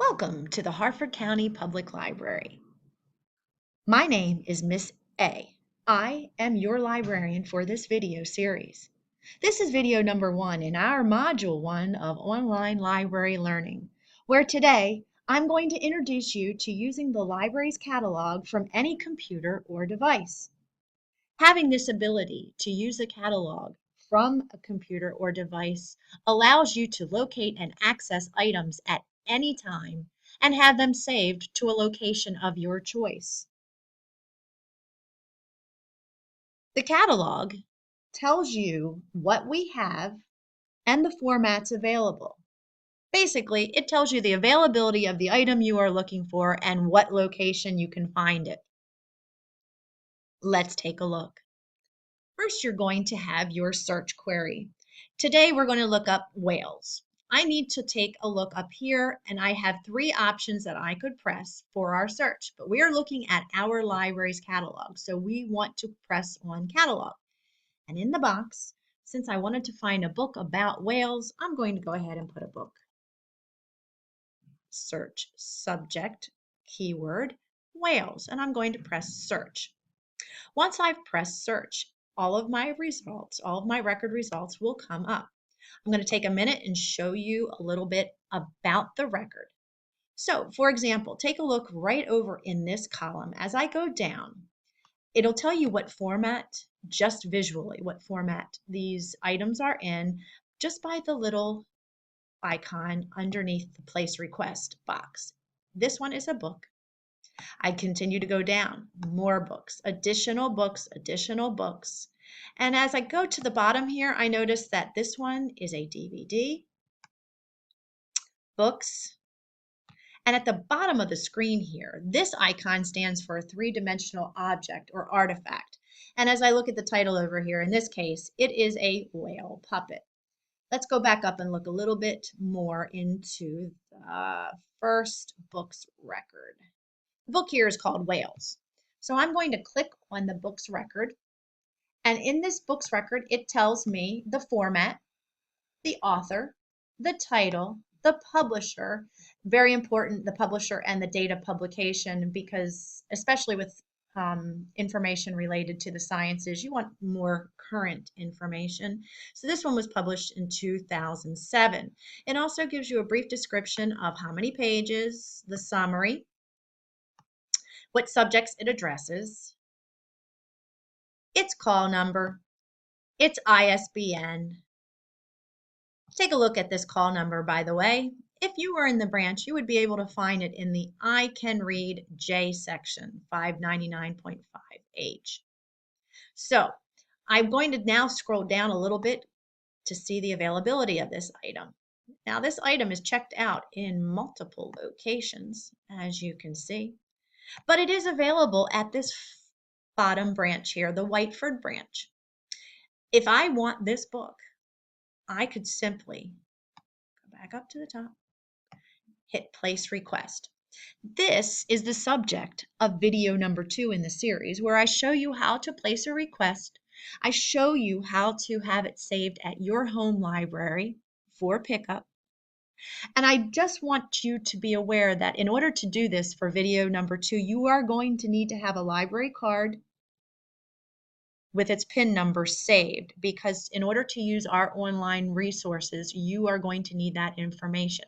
Welcome to the Harford County Public Library. My name is Miss A. I am your librarian for this video series. This is video number 1 in our module 1 of online library learning, where today I'm going to introduce you to using the library's catalog from any computer or device. Having this ability to use a catalog from a computer or device allows you to locate and access items at any time and have them saved to a location of your choice. The catalog tells you what we have and the formats available. Basically, it tells you the availability of the item you are looking for and what location you can find it. Let's take a look. First, you're going to have your search query. Today, we're going to look up whales. I need to take a look up here, and I have 3 options that I could press for our search, but we are looking at our library's catalog, so we want to press on catalog. And in the box, since I wanted to find a book about whales, I'm going to go ahead and put a book. Search subject, keyword, whales, and I'm going to press search. Once I've pressed search, all of my record results will come up. I'm going to take a minute and show you a little bit about the record. So, for example, take a look right over in this column. As I go down, it'll tell you what format, just visually, what format these items are in, just by the little icon underneath the place request box. This one is a book. I continue to go down, more books, additional books, additional books. And as I go to the bottom here, I notice that this one is a DVD, books, and at the bottom of the screen here, this icon stands for a 3-dimensional object or artifact. And as I look at the title over here, in this case, it is a whale puppet. Let's go back up and look a little bit more into the first book's record. The book here is called Whales. So I'm going to click on the book's record. And in this book's record, it tells me the format, the author, the title, the publisher. Very important, the publisher and the date of publication, because especially with information related to the sciences, you want more current information. So this one was published in 2007. It also gives you a brief description of how many pages, the summary, what subjects it addresses, its call number, its ISBN. Take a look at this call number, by the way. If you were in the branch, you would be able to find it in the I Can Read J section, 599.5H. So I'm going to now scroll down a little bit to see the availability of this item. Now this item is checked out in multiple locations, as you can see, but it is available at this bottom branch here, the Whiteford branch. If I want this book, I could simply go back up to the top, hit place request. This is the subject of video number 2 in the series, where I show you how to place a request. I show you how to have it saved at your home library for pickup. And I just want you to be aware that in order to do this for video number 2, you are going to need to have a library card with its PIN number saved, because in order to use our online resources, you are going to need that information.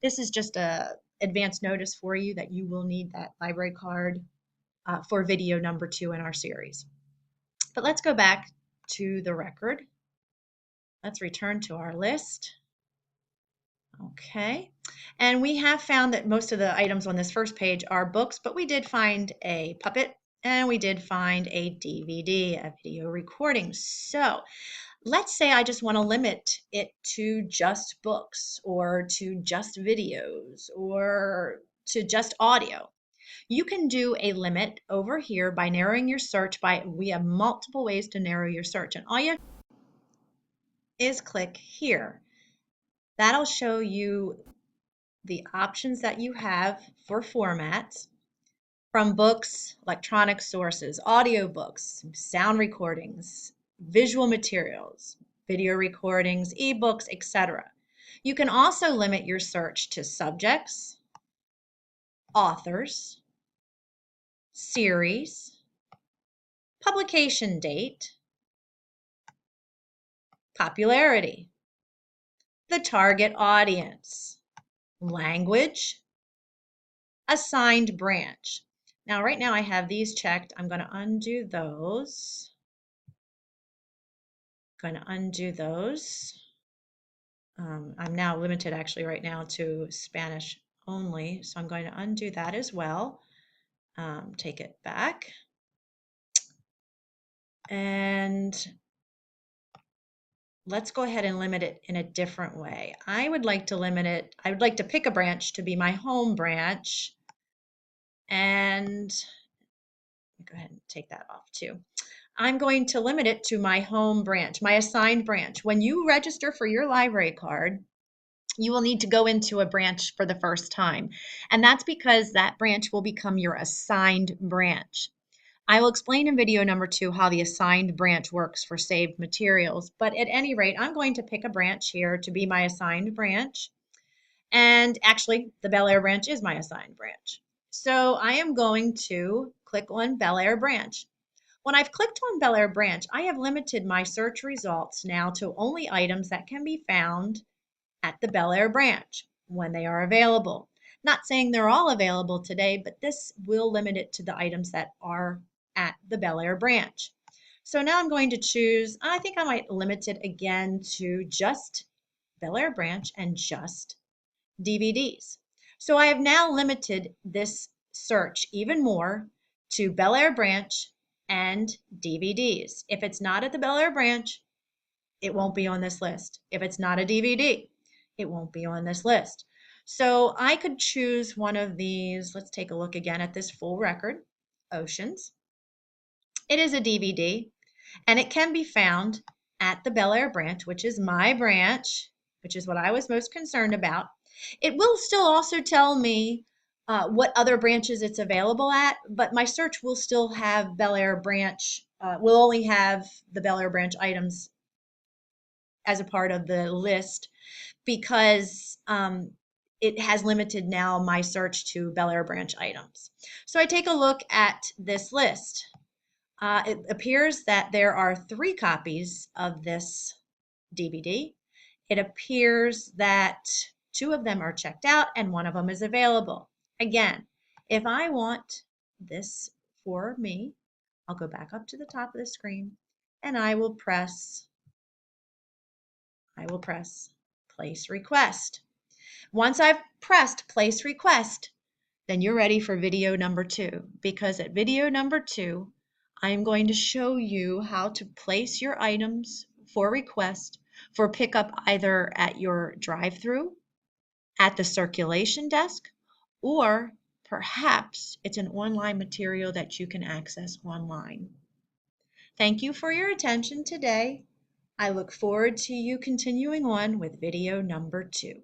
This is just a advance notice for you that you will need that library card for video number 2 in our series. But let's go back to the record. Let's return to our list. Okay, and we have found that most of the items on this first page are books, but we did find a puppet and we did find a DVD, a video recording. So let's say I just want to limit it to just books or to just videos or to just audio. You can do a limit over here by narrowing your search we have multiple ways to narrow your search, and all you have to do is click here. That'll show you the options that you have for formats from books, electronic sources, audiobooks, sound recordings, visual materials, video recordings, ebooks, etc. You can also limit your search to subjects, authors, series, publication date, popularity, the target audience, language, assigned branch. Now, right now I have these checked. I'm going to undo those. I'm now limited actually right now to Spanish only, so I'm going to undo that as well. Take it back. And let's go ahead and limit it in a different way. I would like to pick a branch to be my home branch. And go ahead and take that off too. I'm going to limit it to my home branch, my assigned branch. When you register for your library card, you will need to go into a branch for the first time. And that's because that branch will become your assigned branch. I will explain in video number 2 how the assigned branch works for saved materials. But at any rate, I'm going to pick a branch here to be my assigned branch. And actually, the Bel Air branch is my assigned branch. So I am going to click on Bel Air branch. When I've clicked on Bel Air branch, I have limited my search results now to only items that can be found at the Bel Air branch when they are available. Not saying they're all available today, but this will limit it to the items that are at the Bel Air branch. So now I'm going to choose, I think I might limit it again to just Bel Air branch and just DVDs. So I have now limited this search even more to Bel Air branch and DVDs. If it's not at the Bel Air branch, it won't be on this list. If it's not a DVD, it won't be on this list. So I could choose one of these. Let's take a look again at this full record, Oceans. It is a DVD, and it can be found at the Bel Air branch, which is my branch, which is what I was most concerned about. It will still also tell me what other branches it's available at, but my search will still have Bel Air branch, will only have the Bel Air branch items as a part of the list because it has limited now my search to Bel Air branch items. So I take a look at this list. It appears that there are 3 copies of this DVD. It appears that 2 of them are checked out and 1 of them is available. Again, if I want this for me, I'll go back up to the top of the screen and I will press place request. Once I've pressed place request, then you're ready for video number 2, because at video number 2, I am going to show you how to place your items for request for pickup either at your drive-through, at the circulation desk, or perhaps it's an online material that you can access online. Thank you for your attention today. I look forward to you continuing on with video number 2.